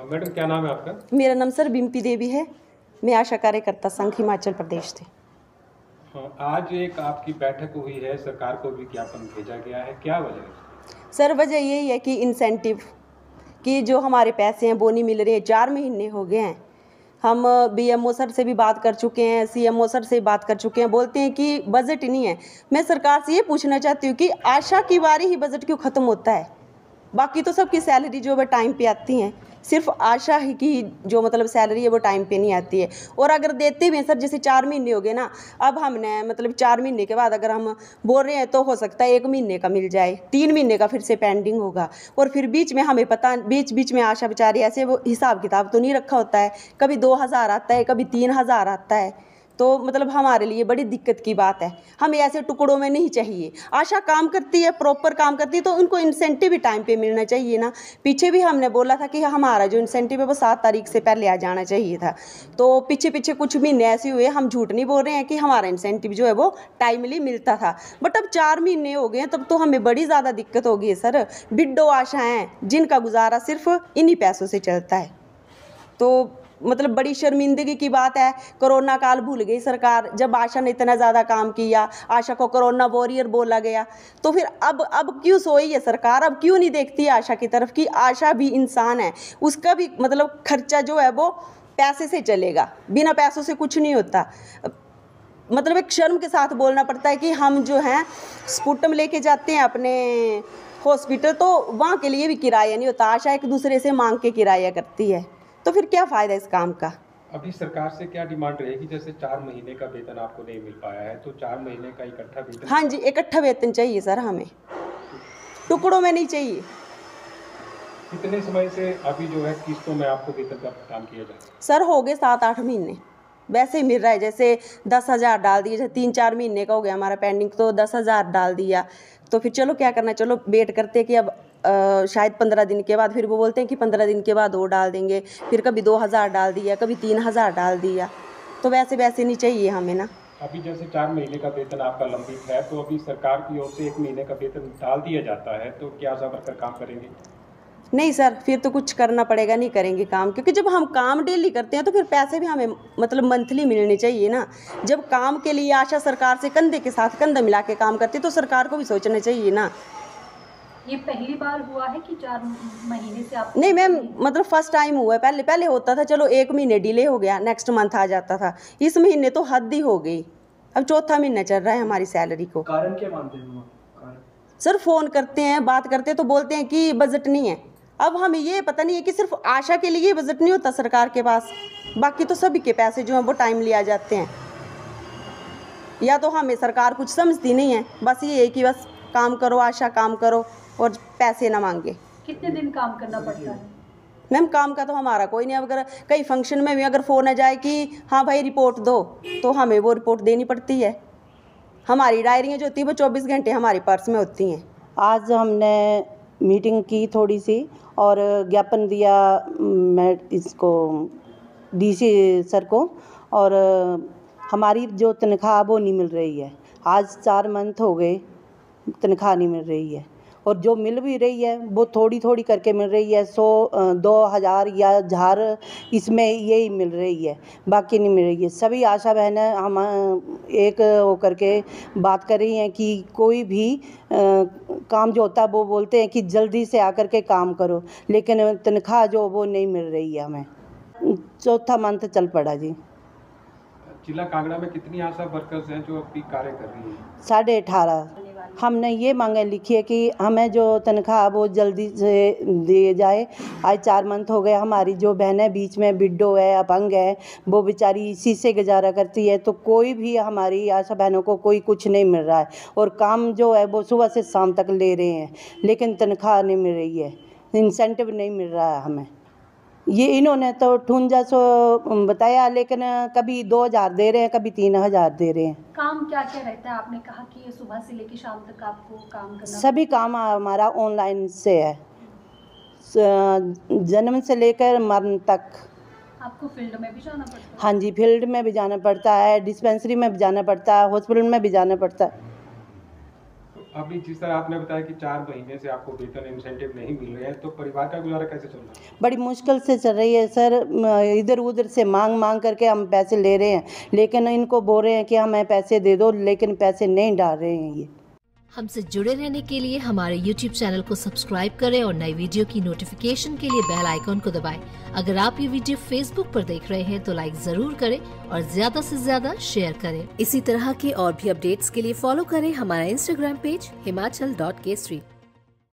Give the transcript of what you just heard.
Madam क्या नाम है आपका? मेरा नाम सर बिम्पी देवी है। मैं आशा कार्यकर्ता संघ हिमाचल प्रदेश से। हाँ, आज एक आपकी बैठक हुई है, सरकार को भी ज्ञापन भेजा गया है, क्या वजह है? सर वजह यही है कि इंसेंटिव कि जो हमारे पैसे हैं वो नहीं मिल रहे हैं। 4 महीने हो गए हैं। हम बीएमओ सर से भी बात कर चुके हैं, सीएमओ सर से बात कर चुके हैं, बोलते हैं कि बजट ही नहीं है। मैं सरकार से ये पूछना चाहती हूँ कि आशा की बारी ही बजट क्यों ख़त्म होता है? बाकी तो सबकी सैलरी जो है टाइम पे आती हैं, सिर्फ आशा ही की जो मतलब सैलरी है वो टाइम पे नहीं आती है। और अगर देते भी हैं सर, जैसे 4 महीने हो गए ना, अब हमने मतलब 4 महीने के बाद अगर हम बोल रहे हैं तो हो सकता है 1 महीने का मिल जाए, 3 महीने का फिर से पेंडिंग होगा। और फिर बीच में हमें पता, बीच बीच में आशा बेचारी ऐसे वो हिसाब किताब तो नहीं रखा होता है, कभी 2000 आता है, कभी 3000 आता है। तो मतलब हमारे लिए बड़ी दिक्कत की बात है। हमें ऐसे टुकड़ों में नहीं चाहिए। आशा काम करती है, प्रॉपर काम करती है, तो उनको इंसेंटिव भी टाइम पे मिलना चाहिए ना। पीछे भी हमने बोला था कि हमारा जो इंसेंटिव है वो 7 तारीख से पहले आ जाना चाहिए था। तो पीछे पीछे कुछ महीने ऐसे हुए, हम झूठ नहीं बोल रहे हैं कि हमारा इंसेंटिव जो है वो टाइमली मिलता था। बट अब 4 महीने हो गए हैं, तब तो हमें बड़ी ज़्यादा दिक्कत हो गई है सर। बिड्डो आशाएँ जिनका गुजारा सिर्फ इन्हीं पैसों से चलता है। तो मतलब बड़ी शर्मिंदगी की बात है। कोरोना काल भूल गई सरकार, जब आशा ने इतना ज़्यादा काम किया, आशा को कोरोना वॉरियर बोला गया। तो फिर अब क्यों सोई है सरकार? अब क्यों नहीं देखती है आशा की तरफ कि आशा भी इंसान है, उसका भी मतलब खर्चा जो है वो पैसे से चलेगा, बिना पैसों से कुछ नहीं होता। मतलब एक शर्म के साथ बोलना पड़ता है कि हम जो हैं स्पुटम लेके जाते हैं अपने हॉस्पिटल, तो वहाँ के लिए भी किराया नहीं होता। आशा एक दूसरे से मांग के किराया करती है, तो फिर क्या फ़ायदा इस काम का? अभी सरकार से क्या डिमांड रहेगी? जैसे 4 महीने का वेतन आपको नहीं मिल पाया है, तो 4 महीने का इकट्ठा वेतन। हाँ जी, इकट्ठा वेतन चाहिए सर, हमें टुकड़ों में नहीं चाहिए। कितने समय से अभी जो है किस्तों में आपको वेतन का भुगतान किया जा रहा है? सर हो गए 7-8 महीने वैसे ही मिल रहा है। जैसे 10,000 डाल दिए, जैसे 3-4 महीने का हो गया हमारा पेंडिंग, तो 10,000 डाल दिया। तो फिर चलो क्या करना, चलो वेट करते हैं कि अब शायद 15 दिन के बाद, फिर वो बोलते हैं कि 15 दिन के बाद और डाल देंगे। फिर कभी 2,000 डाल दिया, कभी 3,000 डाल दिया। तो वैसे वैसे नहीं चाहिए हमें ना। अभी जैसे 4 महीने का वेतन आपका लंबित है, तो अभी सरकार की ओर से 1 महीने का वेतन डाल दिया जाता है, तो क्या आशा वर्कर काम करेंगे? नहीं सर, फिर तो कुछ करना पड़ेगा, नहीं करेंगे काम, क्योंकि जब हम काम डेली करते हैं तो फिर पैसे भी हमें मतलब मंथली मिलने चाहिए ना। जब काम के लिए आशा सरकार से कंधे के साथ कंधा मिला के काम करती है, तो सरकार को भी सोचना चाहिए ना। ये पहली बार हुआ है कि 4 महीने से आप? नहीं मैम, मतलब फर्स्ट टाइम हुआ है। पहले पहले होता था, चलो 1 महीने डिले हो गया, नेक्स्ट मंथ आ जाता था। इस महीने तो हद ही हो गई। अब चौथा महीना चल रहा है हमारी सैलरी को। कारण क्या मानते हैं आप? सर फ़ोन करते हैं, बात करते हैं, तो बोलते हैं कि बजट नहीं है। अब हमें ये पता नहीं है कि सिर्फ आशा के लिए बजट नहीं होता सरकार के पास, बाकी तो सभी के पैसे जो हैं वो टाइमली आ जाते हैं। या तो हमें सरकार कुछ समझती नहीं है, बस ये है कि बस काम करो आशा, काम करो और पैसे ना मांगे। कितने दिन काम करना पड़ता है? मैम काम का तो हमारा कोई नहीं। अगर कई फंक्शन में भी अगर फ़ोन आ जाए कि हाँ भाई रिपोर्ट दो, तो हमें वो रिपोर्ट देनी पड़ती है। हमारी डायरियाँ जो होती हैं वो 24 घंटे हमारे पर्स में होती हैं। आज हमने मीटिंग की थोड़ी सी और ज्ञापन दिया मैं इसको डीसी सर को, और हमारी जो तनख्वाह वो नहीं मिल रही है। आज 4 मंथ हो गए तनख्वाह नहीं मिल रही है, और जो मिल भी रही है वो थोड़ी थोड़ी करके मिल रही है। 100 2,000 या 1,000 इसमें यही मिल रही है, बाकी नहीं मिल रही है। सभी आशा बहनें हम एक हो करके बात कर रही हैं कि कोई भी काम जो होता है वो बोलते हैं कि जल्दी से आकर के काम करो, लेकिन तनख्वाह जो वो नहीं मिल रही है हमें। चौथा मंथ चल पड़ा जी। जिला कांगड़ा में कितनी आशा वर्कर्स हैं जो अभी कार्य कर रही हैं? 18.5। हमने ये मांगे लिखी है कि हमें जो तनख्वाह वो जल्दी से दिए जाए। आज 4 मंथ हो गए। हमारी जो बहनें बीच में बिड्डो है, अपंग है, वो बेचारी इसी से गुजारा करती है। तो कोई भी हमारी आशा बहनों को कोई कुछ नहीं मिल रहा है, और काम जो है वो सुबह से शाम तक ले रहे हैं, लेकिन तनख्वाह नहीं मिल रही है, इंसेंटिव नहीं मिल रहा है हमें। ये इन्होंने तो 5800 बताया, लेकिन कभी 2,000 दे रहे हैं, कभी 3,000 दे रहे हैं। काम क्या क्या रहता है? आपने कहा कि ये सुबह से लेकर शाम तक आपको काम करना? सभी काम हमारा ऑनलाइन से है, जन्म से लेकर मरण तक। आपको फील्ड में भी जाना पड़ता है? हाँ जी, फील्ड में भी जाना पड़ता है, डिस्पेंसरी में भी जाना पड़ता है, हॉस्पिटल में भी जाना पड़ता है। अभी जिस तरह आपने बताया कि 4 महीने से आपको वेतन इंसेंटिव नहीं मिल रहे हैं, तो परिवार का गुजारा कैसे चल रहा है? बड़ी मुश्किल से चल रही है सर। इधर उधर से मांग करके हम पैसे ले रहे हैं, लेकिन इनको बोल रहे हैं कि हमें पैसे दे दो, लेकिन पैसे नहीं डाल रहे हैं ये। हमसे जुड़े रहने के लिए हमारे YouTube चैनल को सब्सक्राइब करें और नई वीडियो की नोटिफिकेशन के लिए बेल आइकॉन को दबाएं। अगर आप ये वीडियो Facebook पर देख रहे हैं तो लाइक जरूर करें और ज्यादा से ज्यादा शेयर करें। इसी तरह के और भी अपडेट्स के लिए फॉलो करें हमारा Instagram पेज himachal.k3।